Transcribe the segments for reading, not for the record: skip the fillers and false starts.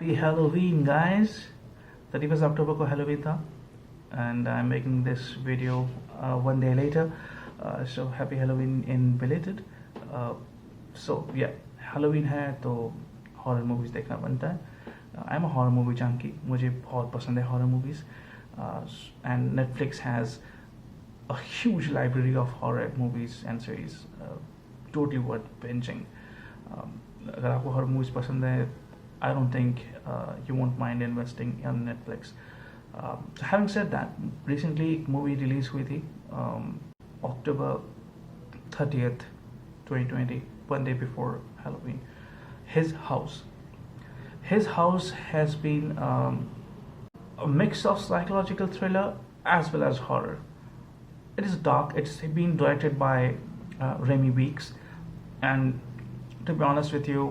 Happy Halloween, guys. 31st October को Halloween था, and I'm making this video one day later. So happy Halloween in belated. Uh, so yeah, Halloween है तो horror movies देखना बनता है. I'm a horror movie junkie. मुझे बहुत पसंद है horror movies. And Netflix has a huge library of horror movies and series. Totally worth binging. अगर आपको horror movies पसंद है, I don't think you won't mind investing on Netflix. So having said that, recently एक movie release हुई थी October 30th, 2020, one day before Halloween. His House. His House has been a mix of psychological thriller as well as horror. It is dark. It's been directed by Remy Weeks, and to be honest with you,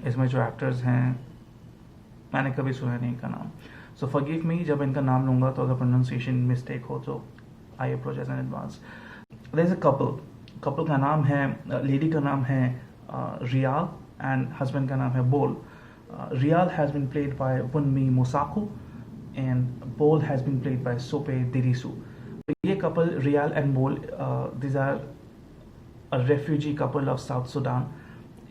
इसमें जो actors हैं मैंने कभी सुना नहीं इनका नाम. सो forgive me जब इनका नाम लूँगा तो अगर प्रोनाउंसिएशन मिस्टेक हो तो I apologise in advance. There is a couple का नाम है, लेडी का नाम है रियाल एंड हस्बैंड का नाम है Bol. Rial has been played by Wunmi Mosaku and Bol has been played by Sope Dirisu. ये couple Rial and Bol, this are a refugee couple of South Sudan.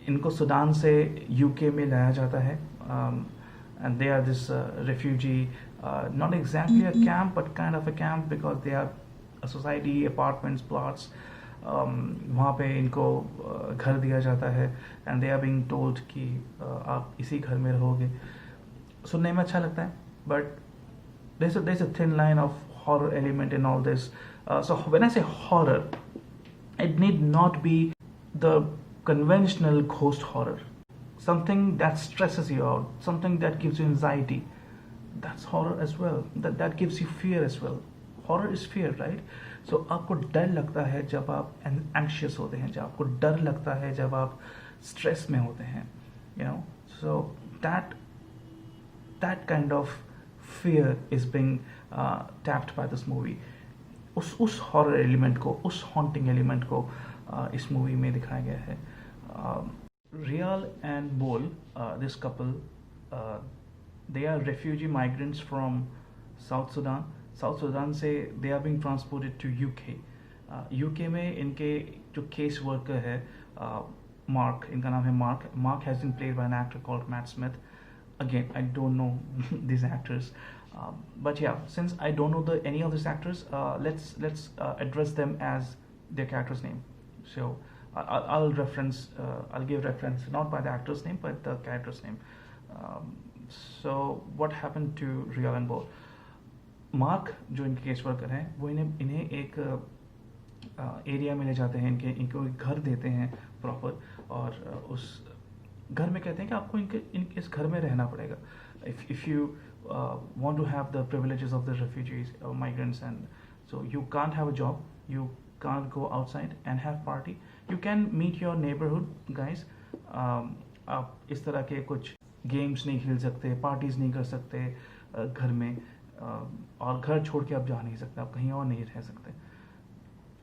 इनको Sudan से UK में लाया जाता है, and they are this refugee, not exactly a camp but kind of a camp because they are a society, apartments, plots. वहाँ पे इनको घर दिया जाता है and they are being told कि आप इसी घर में रहोगे. सुनने में अच्छा लगता है but there's a thin line of horror element in all this. So when I say horror, it need not be the conventional ghost horror. Something that stresses you out, something that gives you anxiety, that's horror as well. That gives you fear as well. Horror is fear, right? So आपको डर लगता है जब आप anxious होते हैं, जब आपको डर लगता है जब आप stress में होते हैं, you know. So that kind of fear is being tapped by this movie. उस horror element को, उस haunting element को इस मूवी में दिखाया गया है. Rial and Bol, this couple, they are refugee migrants from South Sudan. South Sudan से they are being transported to UK. UK में इनके जो case worker है Mark, इनका नाम है Mark. Mark has been played by an actor called Matt Smith. Again, I don't know these actors, but yeah, since I don't know any of these actors, let's address them as their character's name. So I'll give reference not by the actor's name but the character's name. So what happened to Rial and Bol? Mark जो इनके case worker हैं वो इन्हें एक area में ले जाते हैं, इनको एक घर देते हैं प्रॉपर, और उस घर में कहते हैं कि आपको इस घर में रहना पड़ेगा. If you want to have the privileges of the refugees or migrants, and so you can't have a job, you can't go outside and have party, you can meet your neighborhood guys. आप इस तरह के कुछ games नहीं खेल सकते, parties नहीं कर सकते घर में, और घर छोड़ के आप जा नहीं सकते, आप कहीं और नहीं रह सकते.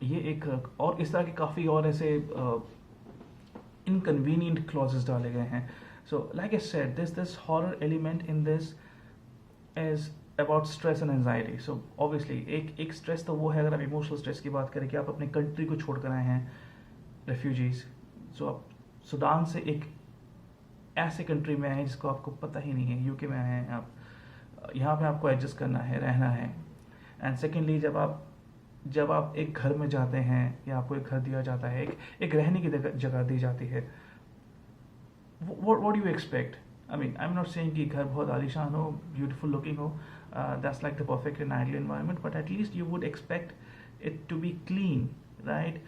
ये एक और इस तरह के काफ़ी और ऐसे inconvenient clauses डाले गए हैं. So like I said, this horror element in this is about stress and anxiety. So obviously एक stress तो वो है, अगर आप emotional stress की बात करें कि आप अपने country को छोड़ कर आए हैं refugees. So आप सुडान से एक ऐसे country में आए हैं जिसको आपको पता ही नहीं है, UK में आए हैं आप, यहाँ पे आपको adjust करना है, रहना है. And secondly, जब आप एक घर में जाते हैं या आपको एक घर दिया जाता है, एक रहने की जगह दी जाती है, what do you expect? I mean, I'm not saying कि घर बहुत आलीशान हो, beautiful looking हो, that's like the perfect and ideal environment, but at least you would expect it to be clean, right?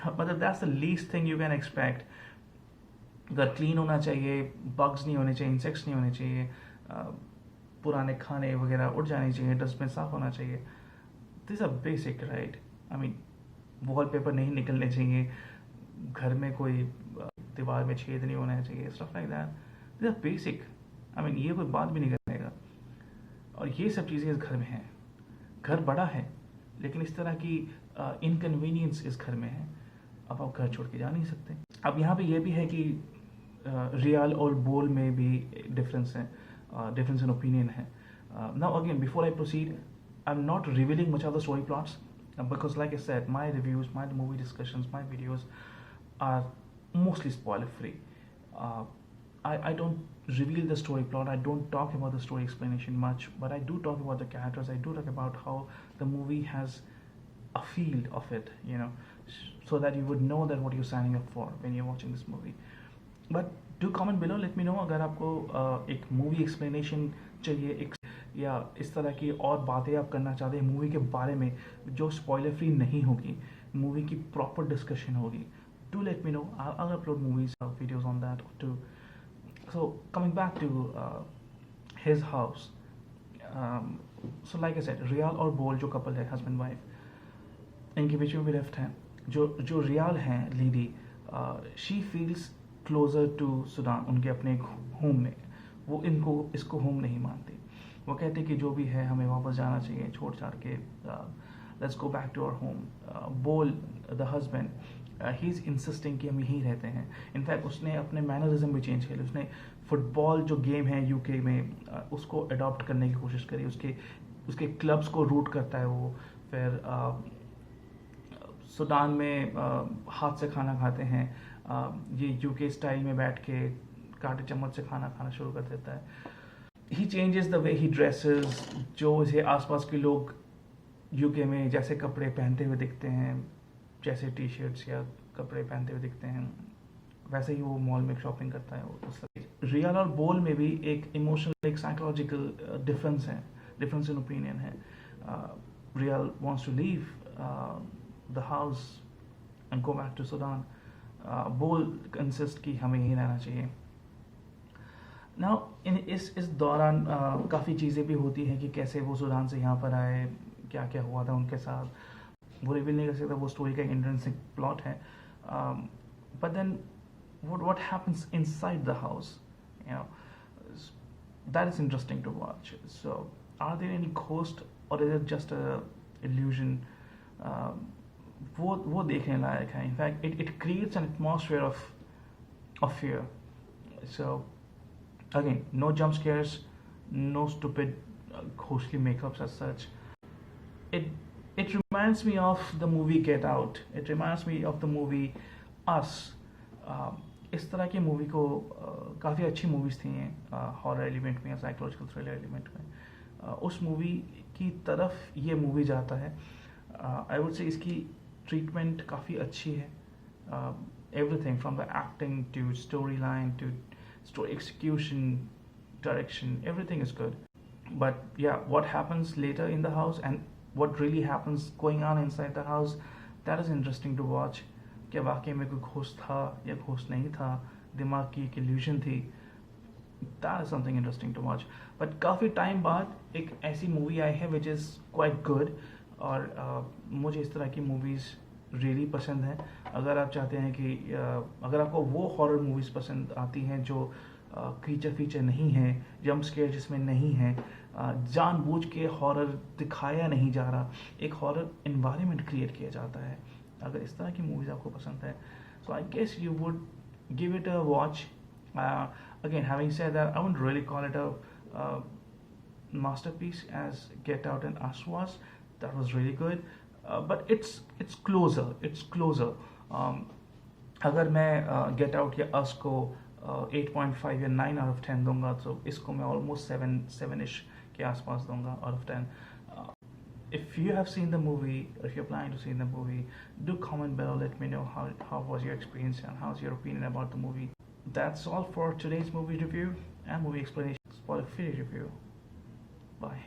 मतलब that's the least thing you can expect. घर clean होना चाहिए, bugs नहीं होने चाहिए, insects नहीं होने चाहिए, पुराने खाने वगैरह उड़ जाने चाहिए, डस्टबिन साफ होना चाहिए. These are basic, right? I mean, wallpaper नहीं निकलने चाहिए, घर में कोई दीवार में छेद नहीं होना चाहिए, stuff like that. These are basic. I mean, ये कोई बात भी नहीं करेगा, और ये सब चीज़ें इस घर में हैं. घर बड़ा है लेकिन इस तरह की इनकन्वीनियंस इस घर में है. अब आप घर छोड़ के जा नहीं सकते. अब यहाँ पे ये भी है कि रियल और बोल में भी डिफरेंस है, डिफरेंस इन ओपिनियन है. Now again, before I proceed, I'm not revealing much of the story plots, because like I said, my reviews, my movie discussions, my videos are mostly spoiler free. uh, I don't reveal the story plot, I don't talk about the story explanation much, but I do talk about the characters, I do talk about how the movie has a feel of it, you know, so that you would know that what you're signing up for when you're watching this movie. But do comment below, late me no अगर आपको एक movie explanation चाहिए, एक या इस तरह की और बातें आप करना चाहते हैं मूवी के बारे में जो स्पॉइलर फ्री नहीं होगी, मूवी की प्रॉपर डिस्कशन होगी. Do let me know, I upload movies videos on that too. So coming back to his house, so like I said, Rial और बोल जो कपल है, हस्बैंड वाइफ, इनके बीच में भी लेफ्ट है. जो रियाल हैं लीडी, she feels closer to Sudan, उनके अपने होम में. वो इसको होम नहीं मानती. वो कहते कि जो भी है हमें वापस जाना चाहिए, छोड़ छाड़ के, let's go back to our home. Bol the husband, he is insisting कि हम यहीं रहते हैं. इनफैक्ट उसने अपने मैनरिज्म भी चेंज किए. उसने फुटबॉल जो गेम है यूके में, उसको अडॉप्ट करने की कोशिश करी. उसके क्लब्स को रूट करता है वो. फिर सूडान में हाथ से खाना खाते हैं. ये यूके स्टाइल में बैठ के कांटे चम्मच से खाना खाना शुरू कर देता है. He changes the way he dresses. जो इसे आसपास के लोग यूके में जैसे कपड़े पहनते हुए दिखते हैं, जैसे टी शर्ट्स या कपड़े पहनते हुए दिखते हैं, वैसे ही वो मॉल में शॉपिंग करता है. उस रियल और बोल में भी एक इमोशनल, एक साइकोलॉजिकल डिफरेंस है, डिफरेंस इन ओपिनियन है. Rial wants to leave the house and go back to Sudan. Bol consist कि हमें यहीं रहना चाहिए. नाउ इस दौरान काफ़ी चीज़ें भी होती हैं कि कैसे वो सूडान से यहाँ पर आए, क्या क्या हुआ था उनके साथ. वो रिवील नहीं कर सकता, वो स्टोरी का इंट्रेंसिक प्लॉट है. But then what happens inside the house, you know, that is interesting to watch. So are there any ghosts or is it just a illusion? वो देखने लायक है. In fact it creates an atmosphere of fear. So again, no jump scares, no stupid ghostly makeups as such. It reminds me of the movie Get Out. It reminds me of the movie Us. इस तरह की movie को काफ़ी अच्छी movies थी horror element में या psychological thriller element में. उस मूवी की तरफ ये मूवी जाता है. आई वुड से इसकी ट्रीटमेंट काफ़ी अच्छी है. Everything from the acting to story line to story execution, direction, everything is good. But yeah, what happens later in the house and what really happens going on inside the house, that is interesting to watch. क्या वाकई में कोई ghost था या ghost नहीं था, दिमाग की एक illusion थी. That is something interesting to watch. But काफ़ी टाइम बाद एक ऐसी मूवी आई है which is quite good. और मुझे इस तरह की मूवीज़ रियली पसंद है. अगर आप चाहते हैं कि अगर आपको वो हॉरर मूवीज़ पसंद आती हैं जो क्रीचर फीचर नहीं है, जंप स्केयर जिसमें नहीं है, जानबूझ के हॉरर दिखाया नहीं जा रहा, एक हॉरर एनवायरनमेंट क्रिएट किया जाता है, अगर इस तरह की मूवीज़ आपको पसंद है, so I guess you would give it a watch. Again having said that, I wouldn't really call it a masterpiece as Get Out and Us was. That was really good. But it's closer. अगर मैं get out या अस को 8.5 या 9 out of 10 दूंगा, तो इसको मैं almost 7-ish के आसपास दूंगा out of 10. If you have seen the movie, or if you're planning to see the movie, do comment below, let me know how was your experience and how's your opinion about the movie. That's all for today's movie review and movie explanation, spoiler free review. Bye.